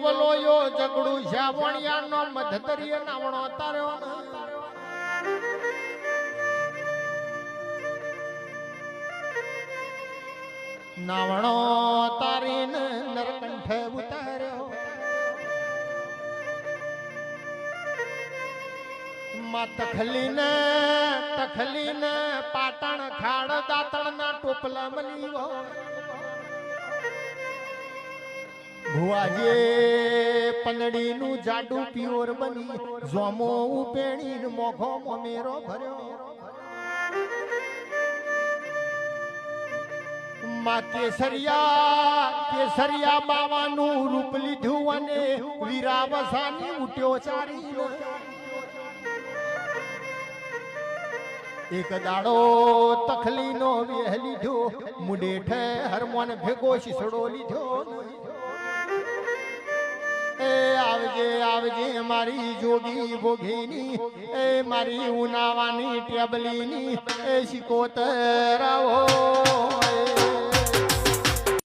વલોયો જગડું શ્યાવણિયાનો મધતરીય નાવણો તાર્યો નાવણો તારીને નરકંઠે ઉતાર્યો માં તખલીને પાટણ ખાડ દાતણના ટોપલા મલીવો ભુવાજે પંદડીનું જાડું પ્યોર બની જોમો ઉપેણીને મોઘો મોમેરો ભર્યો માં કેસરિયા બાવાનું રૂપ લીધું અને વીરાવસાની ઉટ્યો ચારી એક દાડો તખલીનો વેહ લીધો મુડેઠે હરમોન ભેગો શીસડો લીધો એ આવજે મારી જોગી ભોગીની એ મારી ઉનાવાની ટેબલીની એ શિકોતર આવો